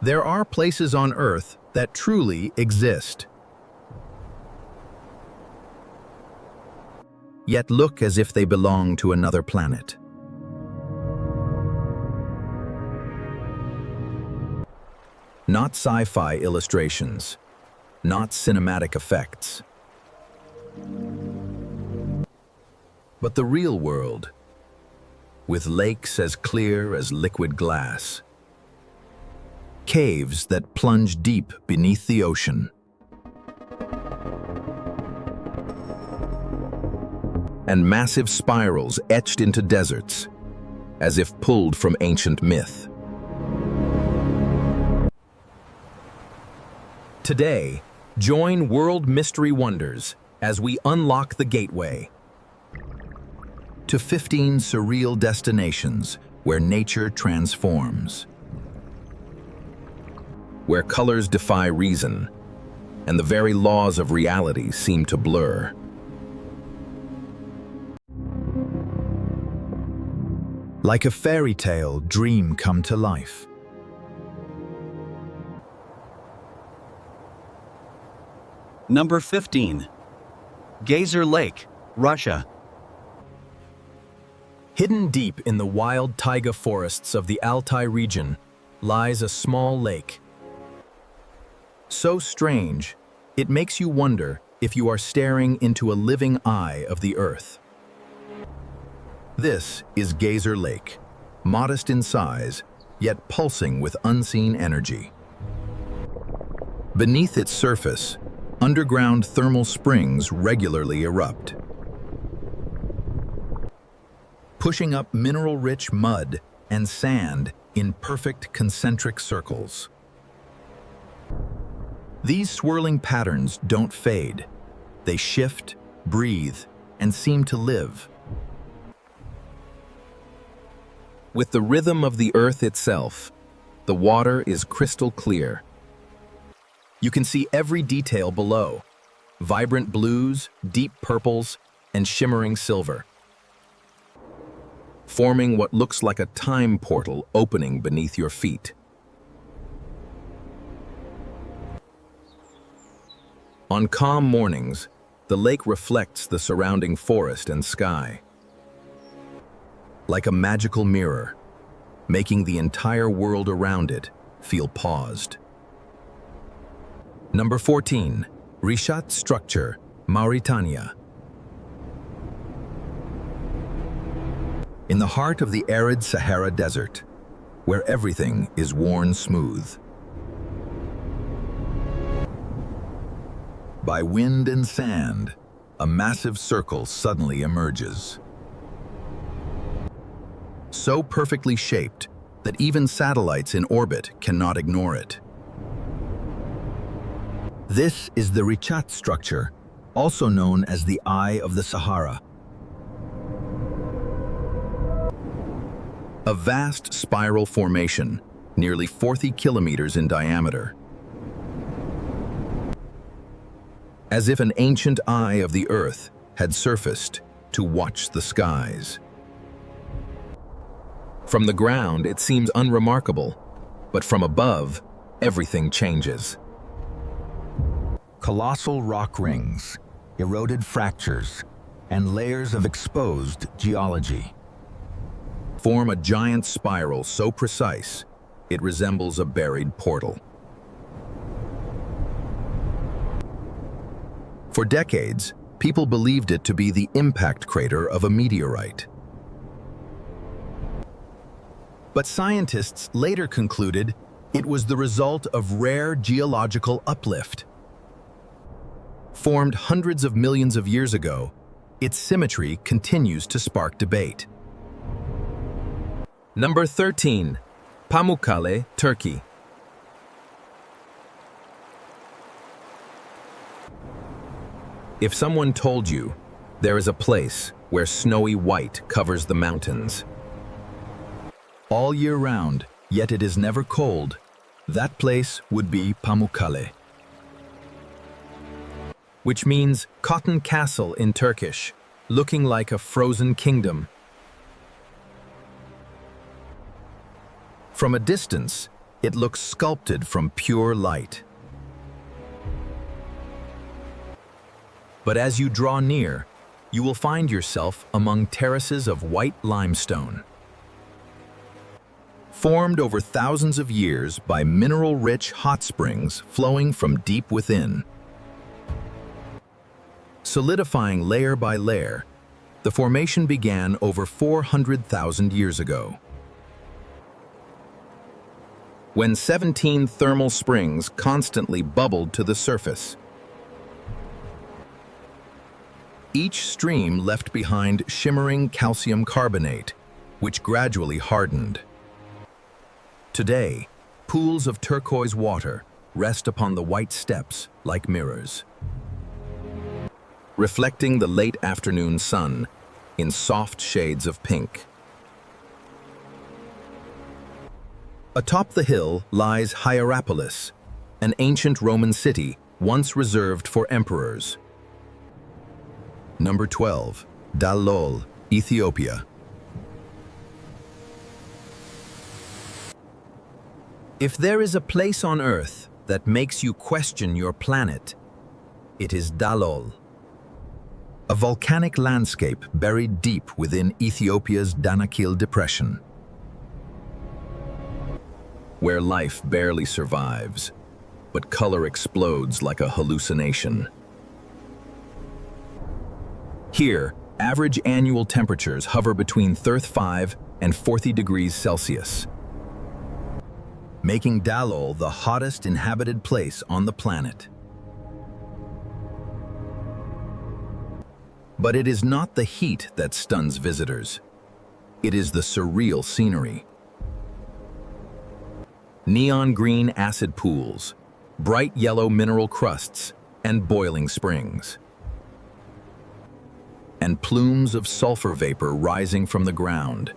There are places on Earth that truly exist, yet look as if they belong to another planet. Not sci-fi illustrations, not cinematic effects, but the real world, with lakes as clear as liquid glass, caves that plunge deep beneath the ocean, and massive spirals etched into deserts, as if pulled from ancient myth. Today, join World Mystery Wonders as we unlock the gateway to 15 surreal destinations where nature transforms, where colors defy reason, and the very laws of reality seem to blur. Like a fairy tale dream come to life. Number 15. Geyser Lake, Russia. Hidden deep in the wild taiga forests of the Altai region lies a small lake. So strange, it makes you wonder if you are staring into a living eye of the earth. This is Geyser Lake, modest in size, yet pulsing with unseen energy. Beneath its surface, underground thermal springs regularly erupt, pushing up mineral-rich mud and sand in perfect concentric circles. These swirling patterns don't fade. They shift, breathe, and seem to live. With the rhythm of the earth itself, the water is crystal clear. You can see every detail below: vibrant blues, deep purples, and shimmering silver, forming what looks like a time portal opening beneath your feet. On calm mornings, the lake reflects the surrounding forest and sky, like a magical mirror, making the entire world around it feel paused. Number 14. Richat Structure, Mauritania. In the heart of the arid Sahara Desert, where everything is worn smooth by wind and sand, a massive circle suddenly emerges. So perfectly shaped that even satellites in orbit cannot ignore it. This is the Richat structure, also known as the Eye of the Sahara. A vast spiral formation, nearly 40 kilometers in diameter. As if an ancient eye of the earth had surfaced to watch the skies. From the ground, it seems unremarkable, but from above, everything changes. Colossal rock rings, eroded fractures, and layers of exposed geology form a giant spiral so precise, it resembles a buried portal. For decades, people believed it to be the impact crater of a meteorite. But scientists later concluded it was the result of rare geological uplift. Formed hundreds of millions of years ago, its symmetry continues to spark debate. Number 13. Pamukkale, Turkey. If someone told you there is a place where snowy white covers the mountains all year round, yet it is never cold, that place would be Pamukkale, which means cotton castle in Turkish, looking like a frozen kingdom. From a distance, It looks sculpted from pure light. But as you draw near, you will find yourself among terraces of white limestone. Formed over thousands of years by mineral-rich hot springs flowing from deep within. Solidifying layer by layer, the formation began over 400,000 years ago. When 17 thermal springs constantly bubbled to the surface. Each stream left behind shimmering calcium carbonate, which gradually hardened. Today, pools of turquoise water rest upon the white steps like mirrors, reflecting the late afternoon sun in soft shades of pink. Atop the hill lies Hierapolis, an ancient Roman city once reserved for emperors. Number 12, Dallol, Ethiopia. If there is a place on Earth that makes you question your planet, it is Dallol. A volcanic landscape buried deep within Ethiopia's Danakil Depression, where life barely survives, but color explodes like a hallucination. Here, average annual temperatures hover between 35 and 40 degrees Celsius, making Dallol the hottest inhabited place on the planet. But it is not the heat that stuns visitors. It is the surreal scenery. Neon green acid pools, bright yellow mineral crusts, and boiling springs. And plumes of sulfur vapor rising from the ground,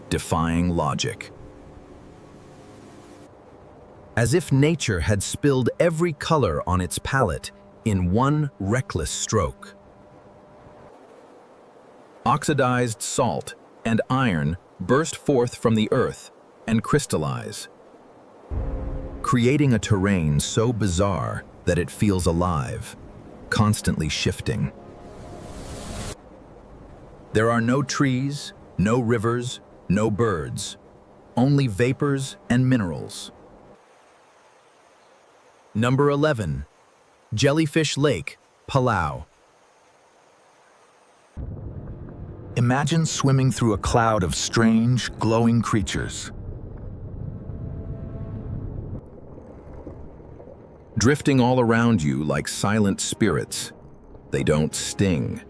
defying logic. As if nature had spilled every color on its palette in one reckless stroke. Oxidized salt and iron burst forth from the earth and crystallize, creating a terrain so bizarre that it feels alive, constantly shifting. There are no trees, no rivers, no birds, only vapors and minerals. Number 11, Jellyfish Lake, Palau. Imagine swimming through a cloud of strange, glowing creatures. Drifting all around you like silent spirits. They don't sting.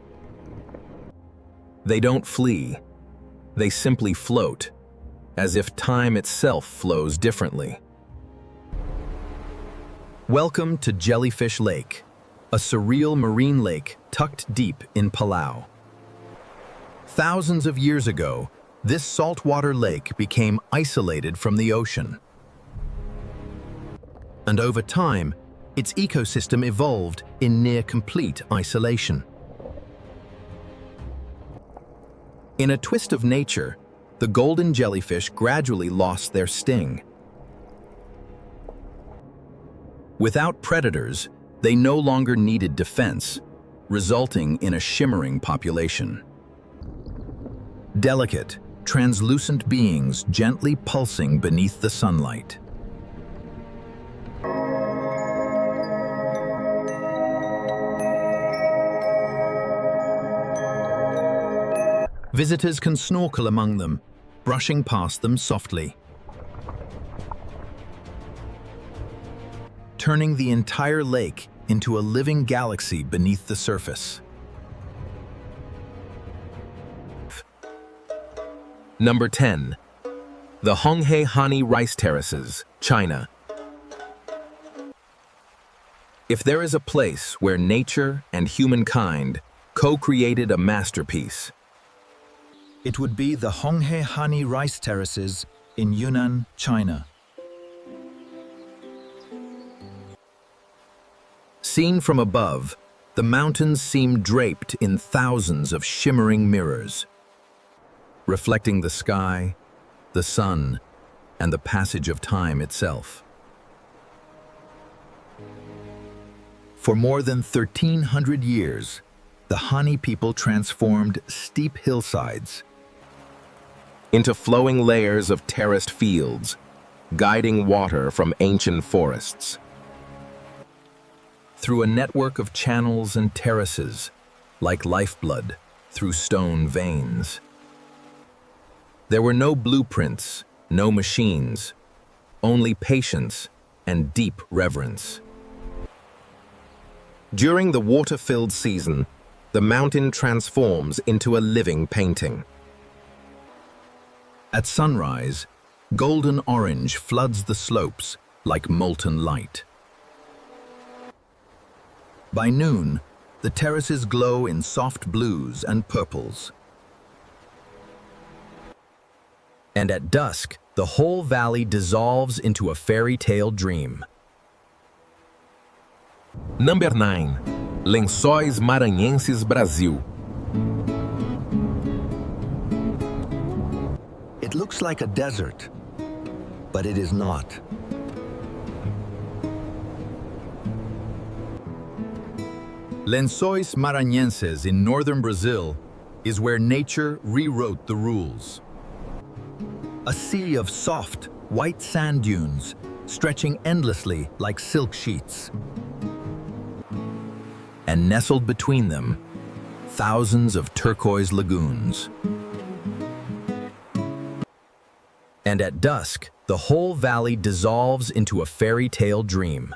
They don't flee. They simply float, as if time itself flows differently. Welcome to Jellyfish Lake, a surreal marine lake tucked deep in Palau. Thousands of years ago, this saltwater lake became isolated from the ocean. And over time, its ecosystem evolved in near-complete isolation. In a twist of nature, the golden jellyfish gradually lost their sting. Without predators, they no longer needed defense, resulting in a shimmering population. Delicate, translucent beings gently pulsing beneath the sunlight. Visitors can snorkel among them, brushing past them softly, turning the entire lake into a living galaxy beneath the surface. Number 10. The Honghe Hani rice terraces, China. If there is a place where nature and humankind co-created a masterpiece, it would be the Honghe Hani rice terraces in Yunnan, China. Seen from above, the mountains seem draped in thousands of shimmering mirrors, reflecting the sky, the sun, and the passage of time itself. For more than 1,300 years, the Hani people transformed steep hillsides into flowing layers of terraced fields, guiding water from ancient forests. Through a network of channels and terraces, like lifeblood through stone veins. There were no blueprints, no machines, only patience and deep reverence. During the water-filled season, the mountain transforms into a living painting. At sunrise, golden orange floods the slopes like molten light. By noon, the terraces glow in soft blues and purples. And at dusk, the whole valley dissolves into a fairy tale dream. Number 9. Lençóis Maranhenses, Brasil. It looks like a desert, but it is not. Lençóis Maranhenses in northern Brazil is where nature rewrote the rules. A sea of soft, white sand dunes stretching endlessly like silk sheets. And nestled between them, thousands of turquoise lagoons. And at dusk, the whole valley dissolves into a fairy tale dream,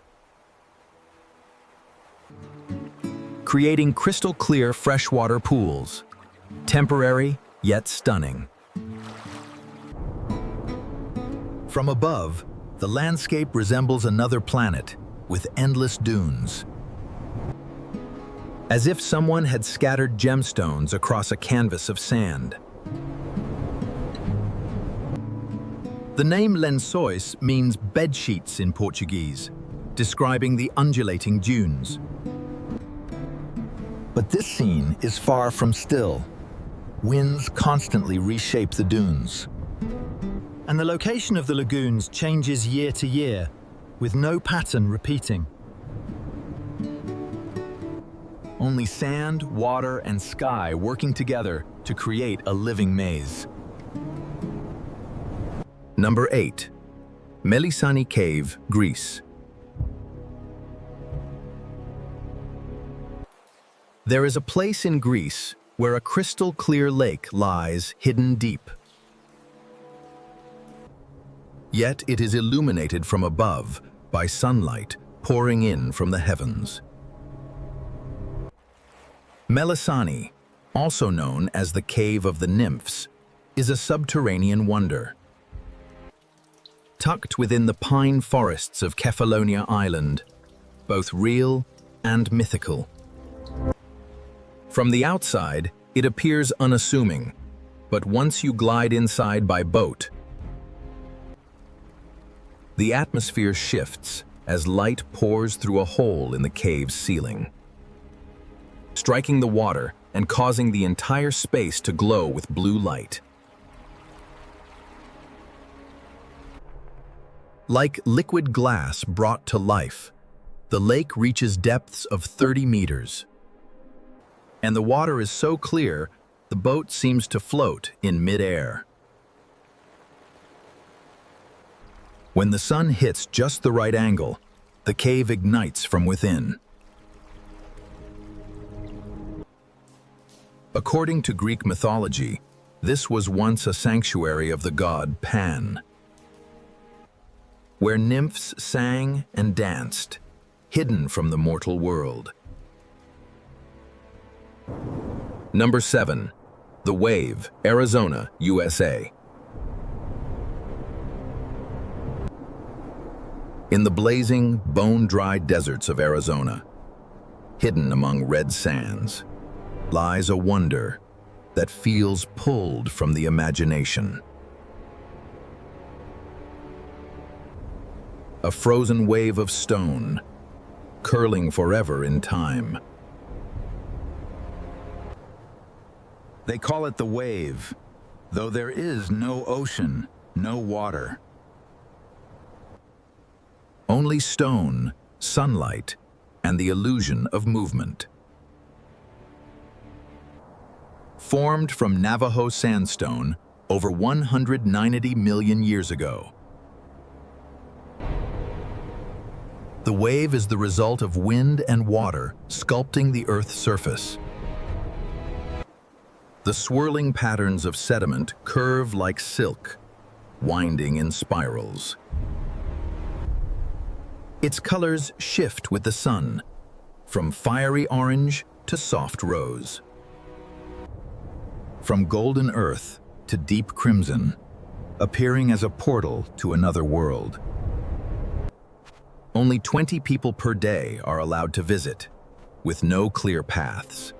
creating crystal clear freshwater pools, temporary yet stunning. From above, the landscape resembles another planet with endless dunes. As if someone had scattered gemstones across a canvas of sand. The name Lençóis means bed sheets in Portuguese, describing the undulating dunes. But this scene is far from still. Winds constantly reshape the dunes. And the location of the lagoons changes year to year, with no pattern repeating. Only sand, water, and sky working together to create a living maze. Number 8. Melisani Cave, Greece. There is a place in Greece where a crystal clear lake lies hidden deep. Yet it is illuminated from above by sunlight pouring in from the heavens. Melisani, also known as the Cave of the Nymphs, is a subterranean wonder. Tucked within the pine forests of Kefalonia Island, both real and mythical. From the outside, it appears unassuming, but once you glide inside by boat, the atmosphere shifts as light pours through a hole in the cave's ceiling, striking the water and causing the entire space to glow with blue light. Like liquid glass brought to life, the lake reaches depths of 30 meters. And the water is so clear, the boat seems to float in mid-air. When the sun hits just the right angle, the cave ignites from within. According to Greek mythology, this was once a sanctuary of the god Pan, where nymphs sang and danced, hidden from the mortal world. Number 7. The Wave, Arizona, USA. In the blazing, bone-dry deserts of Arizona, hidden among red sands, lies a wonder that feels pulled from the imagination. A frozen wave of stone, curling forever in time. They call it the wave, though there is no ocean, no water, Only stone, sunlight, and the illusion of movement. Formed from Navajo sandstone over 190 million years ago. The wave is the result of wind and water sculpting the Earth's surface. The swirling patterns of sediment curve like silk, winding in spirals. Its colors shift with the sun, from fiery orange to soft rose. From golden earth to deep crimson, appearing as a portal to another world. Only 20 people per day are allowed to visit, with no clear paths.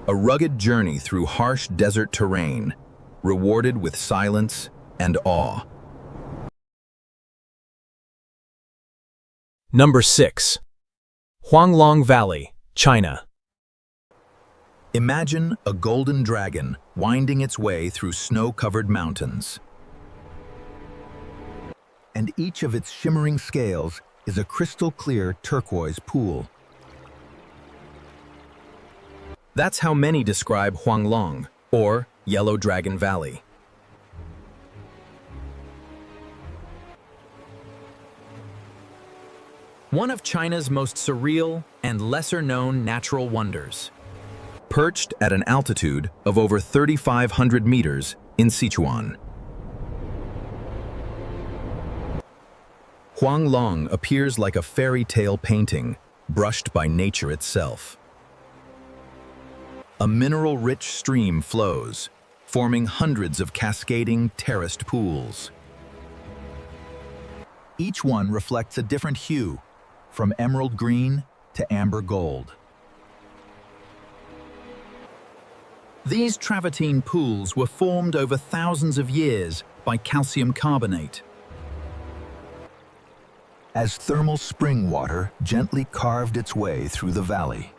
A rugged journey through harsh desert terrain, rewarded with silence and awe. Number 6. Huanglong Valley, China. Imagine a golden dragon winding its way through snow-covered mountains. And each of its shimmering scales is a crystal-clear turquoise pool. That's how many describe Huanglong, or Yellow Dragon Valley. One of China's most surreal and lesser-known natural wonders. Perched at an altitude of over 3,500 meters in Sichuan. Huanglong appears like a fairy tale painting, brushed by nature itself. A mineral-rich stream flows, forming hundreds of cascading, terraced pools. Each one reflects a different hue, from emerald green to amber gold. These travertine pools were formed over thousands of years by calcium carbonate. As thermal spring water gently carved its way through the valley.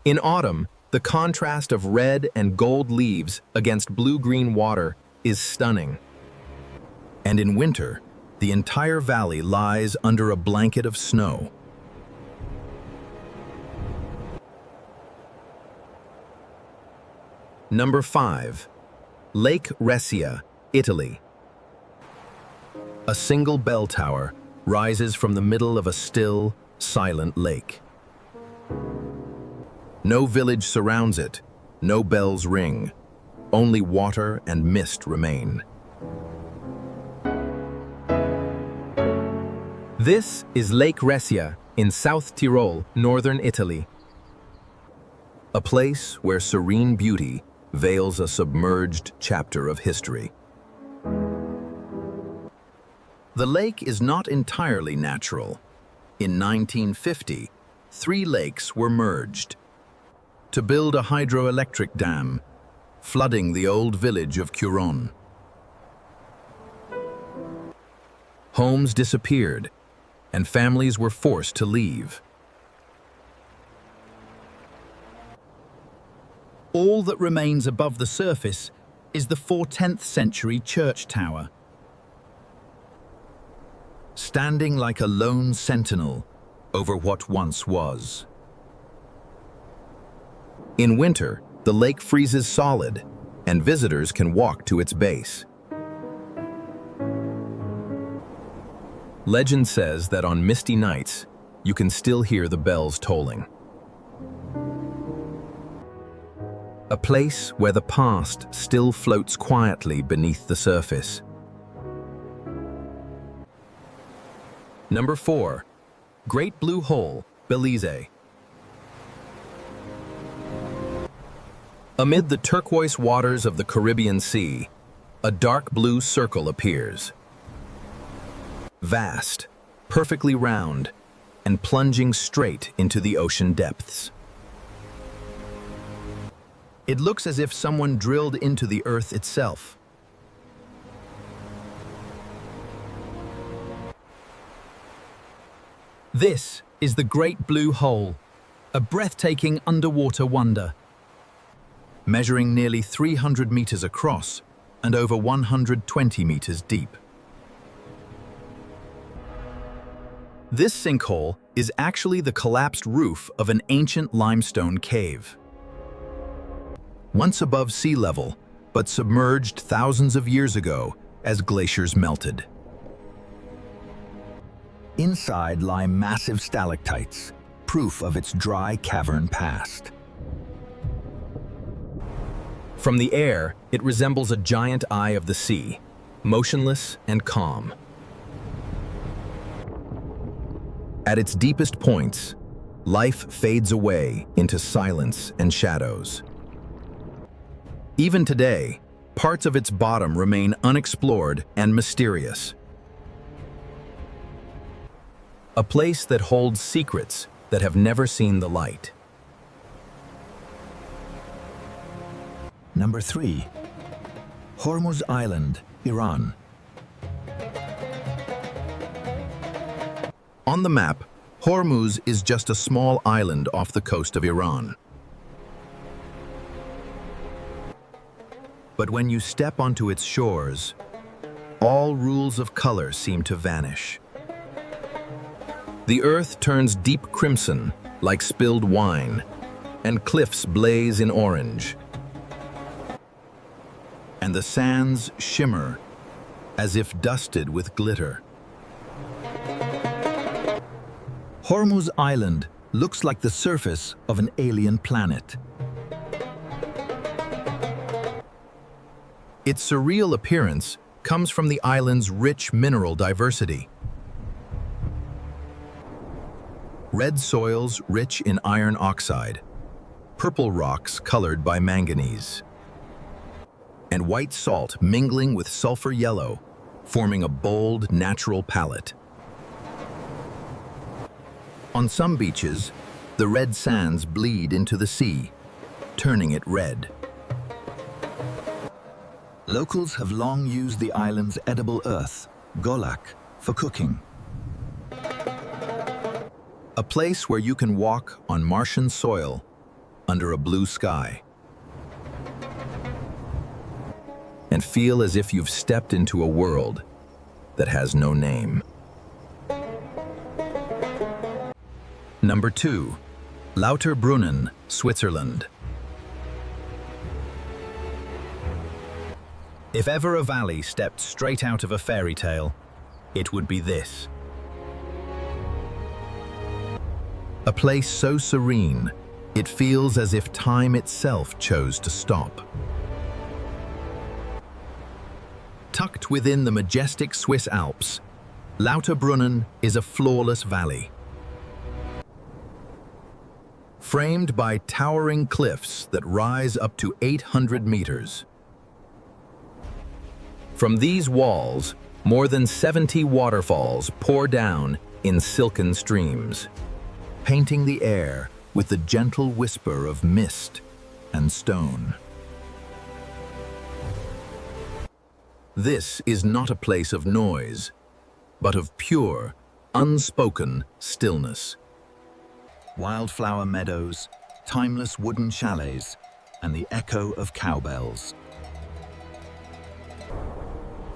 In autumn, the contrast of red and gold leaves against blue-green water is stunning. And in winter, the entire valley lies under a blanket of snow. Number 5. Lake Resia, Italy. A single bell tower rises from the middle of a still, silent lake. No village surrounds it, no bells ring, only water and mist remain. This is Lake Resia in South Tyrol, northern Italy. A place where serene beauty veils a submerged chapter of history. The lake is not entirely natural. In 1950, 3 lakes were merged to build a hydroelectric dam, flooding the old village of Curon. Homes disappeared, and families were forced to leave. All that remains above the surface is the 4th century church tower. Standing like a lone sentinel over what once was. In winter, the lake freezes solid, and visitors can walk to its base. Legend says that on misty nights, you can still hear the bells tolling. A place where the past still floats quietly beneath the surface. Number 4. Great Blue Hole, Belize. Amid the turquoise waters of the Caribbean Sea, a dark blue circle appears. Vast, perfectly round, and plunging straight into the ocean depths. It looks as if someone drilled into the earth itself. This is the Great Blue Hole, a breathtaking underwater wonder. Measuring nearly 300 meters across, and over 120 meters deep. This sinkhole is actually the collapsed roof of an ancient limestone cave. Once above sea level, but submerged thousands of years ago as glaciers melted. Inside lie massive stalactites, proof of its dry cavern past. From the air, it resembles a giant eye of the sea, motionless and calm. At its deepest points, life fades away into silence and shadows. Even today, parts of its bottom remain unexplored and mysterious. A place that holds secrets that have never seen the light. Number 3. Hormuz Island, Iran. On the map, Hormuz is just a small island off the coast of Iran. But when you step onto its shores, all rules of color seem to vanish. The earth turns deep crimson, like spilled wine, and cliffs blaze in orange. And the sands shimmer, as if dusted with glitter. Hormuz Island looks like the surface of an alien planet. Its surreal appearance comes from the island's rich mineral diversity. Red soils rich in iron oxide, purple rocks colored by manganese, and white salt mingling with sulfur yellow, forming a bold natural palette. On some beaches, the red sands bleed into the sea, turning it red. Locals have long used the island's edible earth, golak, for cooking. A place where you can walk on Martian soil under a blue sky and feel as if you've stepped into a world that has no name. Number 2. Lauterbrunnen, Switzerland. If ever a valley stepped straight out of a fairy tale, it would be this. A place so serene, it feels as if time itself chose to stop. Tucked within the majestic Swiss Alps, Lauterbrunnen is a flawless valley. Framed by towering cliffs that rise up to 800 meters. From these walls, more than 70 waterfalls pour down in silken streams, painting the air with the gentle whisper of mist and stone. This is not a place of noise, but of pure, unspoken stillness. Wildflower meadows, timeless wooden chalets, and the echo of cowbells.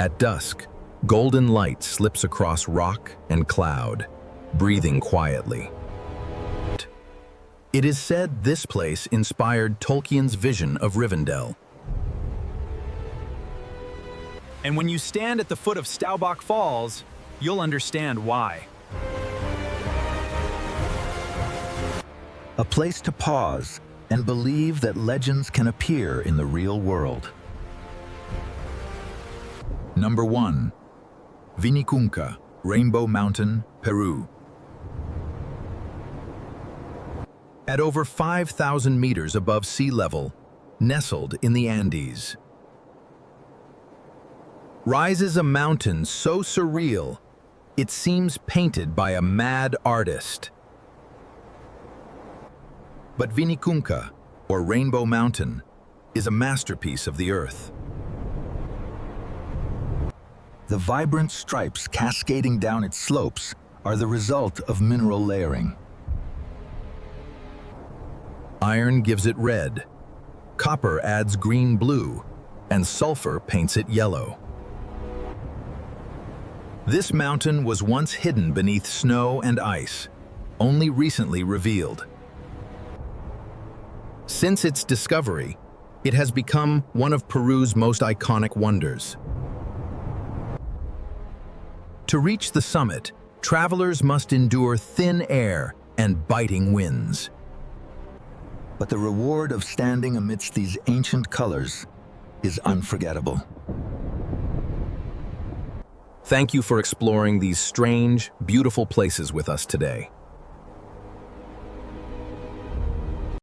At dusk, golden light slips across rock and cloud, breathing quietly. It is said this place inspired Tolkien's vision of Rivendell. And when you stand at the foot of Staubach Falls, you'll understand why. A place to pause and believe that legends can appear in the real world. Number 1. Vinicunca, Rainbow Mountain, Peru. At over 5,000 meters above sea level, nestled in the Andes, rises a mountain so surreal, it seems painted by a mad artist. But Vinicunca, or Rainbow Mountain, is a masterpiece of the earth. The vibrant stripes cascading down its slopes are the result of mineral layering. Iron gives it red, copper adds green-blue, and sulfur paints it yellow. This mountain was once hidden beneath snow and ice, only recently revealed. Since its discovery, it has become one of Peru's most iconic wonders. To reach the summit, travelers must endure thin air and biting winds. But the reward of standing amidst these ancient colors is unforgettable. Thank you for exploring these strange, beautiful places with us today.